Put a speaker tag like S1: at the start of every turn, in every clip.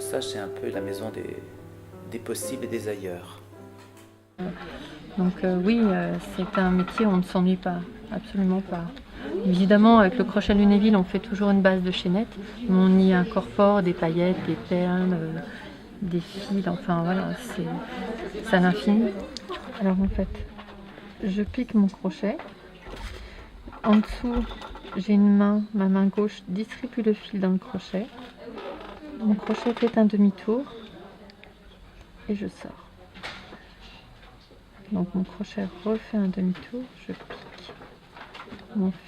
S1: Le Sage, c'est un peu la maison des possibles et des ailleurs.
S2: Donc oui, c'est un métier où on ne s'ennuie pas, absolument pas. Évidemment, avec le crochet Lunéville, on fait toujours une base de chaînette, mais on y incorpore des paillettes, des perles, des fils, enfin voilà, c'est à l'infini. Alors en fait, je pique mon crochet. En dessous, j'ai une main, ma main gauche distribue le fil dans le crochet. Mon crochet fait un demi-tour et je sors. Donc mon crochet refait un demi-tour, je pique.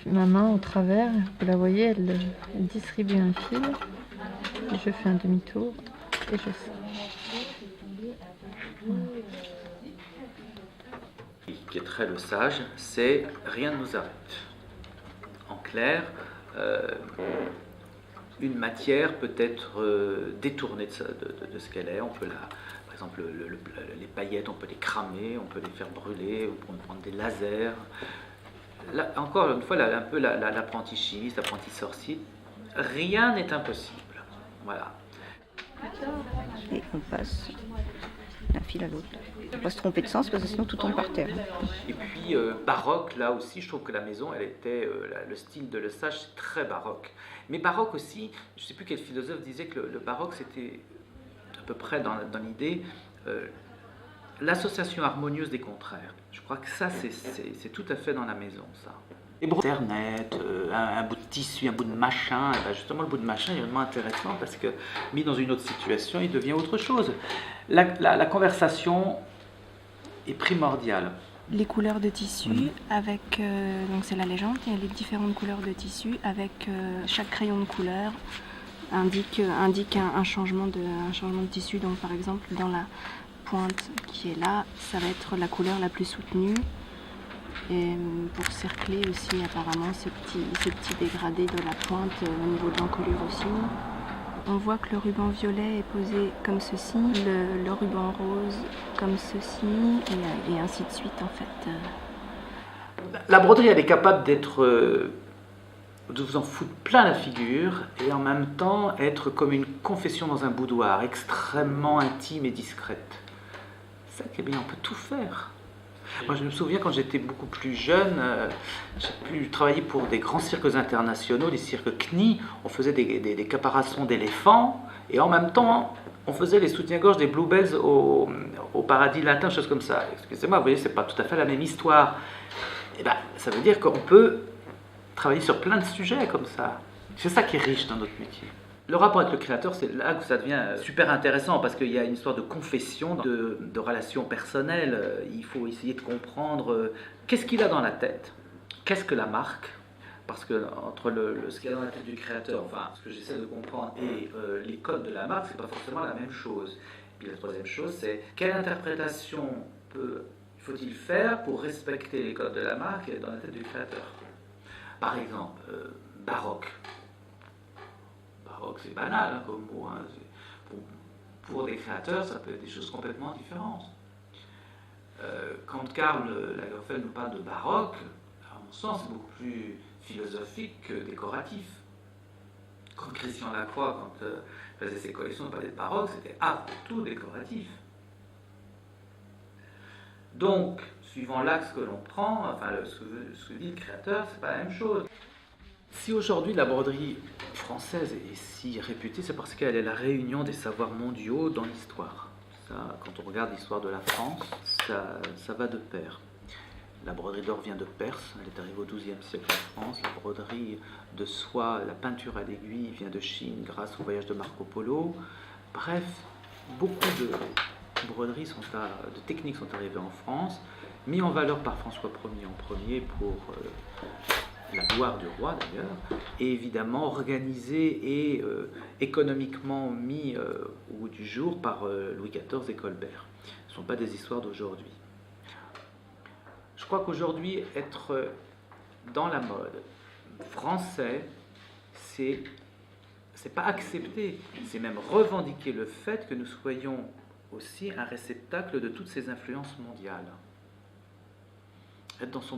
S2: Ma main au travers, vous la voyez, elle distribue un fil. Et je fais un demi-tour et je sors. Voilà.
S1: Qui est très Le Sage, c'est rien ne nous arrête. En clair, une matière peut être détournée de ce qu'elle est. On peut par exemple, les paillettes, on peut les cramer, on peut les faire brûler, on peut prendre des lasers. Là, encore une fois, un peu l'apprenti chimiste, l'apprenti sorcier, rien n'est impossible. Voilà.
S3: Et on passe d'un fil à l'autre. Il ne faut pas se tromper de sens parce que sinon tout tombe par terre.
S1: Et puis baroque, là aussi, je trouve que la maison, elle était, le style de Le Sage, c'est très baroque. Mais baroque aussi, je ne sais plus quel philosophe disait que le baroque, c'était à peu près dans l'idée l'association harmonieuse des contraires. Je crois que ça, c'est tout à fait dans la maison, ça. Internet, un bout de tissu, un bout de machin, et ben justement le bout de machin est vraiment intéressant parce que mis dans une autre situation, il devient autre chose. La conversation est primordiale.
S4: Les couleurs de tissu, avec, donc c'est la légende, il y a les différentes couleurs de tissu, avec chaque crayon de couleur indique un changement de tissu. Donc par exemple dans la pointe qui est là, ça va être la couleur la plus soutenue. Et pour cercler aussi apparemment ce petit dégradé de la pointe au niveau de l'encolure aussi. On voit que le ruban violet est posé comme ceci, le ruban rose comme ceci, et ainsi de suite en fait.
S1: La broderie, elle est capable d'être, de vous en foutre plein la figure, et en même temps être comme une confession dans un boudoir, extrêmement intime et discrète. C'est ça qui est bien, on peut tout faire. Moi, je me souviens quand j'étais beaucoup plus jeune, j'ai pu travailler pour des grands cirques internationaux, des cirques CNI. On faisait des caparaçons d'éléphants et en même temps, on faisait les soutiens-gorge des Bluebells au Paradis Latin, choses comme ça. Excusez-moi, vous voyez, c'est pas tout à fait la même histoire. Et ben, ça veut dire qu'on peut travailler sur plein de sujets comme ça. C'est ça qui est riche dans notre métier. Le rapport avec le créateur, c'est là que ça devient super intéressant parce qu'il y a une histoire de confession, de relations personnelles. Il faut essayer de comprendre qu'est-ce qu'il a dans la tête, qu'est-ce que la marque, parce que entre ce qu'il y a dans la tête du créateur, enfin ce que j'essaie de comprendre, et les codes de la marque, c'est pas forcément la même chose. Et la troisième chose, c'est quelle interprétation faut-il faire pour respecter les codes de la marque dans la tête du créateur. Par exemple, baroque. C'est banal hein, comme mot. Hein. Pour des créateurs, ça peut être des choses complètement différentes. Quand Karl Lagerfeld nous parle de baroque, à mon sens, c'est beaucoup plus philosophique que décoratif. Quand Christian Lacroix, quand faisait ses collections, parlait de baroque, c'était avant tout décoratif. Donc, suivant l'axe que l'on prend, enfin ce que dit le créateur, c'est pas la même chose. Si aujourd'hui la broderie française est si réputée, c'est parce qu'elle est la réunion des savoirs mondiaux dans l'histoire. Ça, quand on regarde l'histoire de la France, ça va de pair. La broderie d'or vient de Perse, elle est arrivée au XIIe siècle en France. La broderie de soie, la peinture à l'aiguille vient de Chine grâce au voyage de Marco Polo. Bref, beaucoup de broderies, de techniques sont arrivées en France, mis en valeur par François Ier en premier pour la gloire du roi d'ailleurs, et évidemment organisé et économiquement mis au goût du jour par Louis XIV et Colbert. Ce ne sont pas des histoires d'aujourd'hui. Je crois qu'aujourd'hui, être dans la mode français, c'est pas accepter, c'est même revendiquer le fait que nous soyons aussi un réceptacle de toutes ces influences mondiales. Être dans son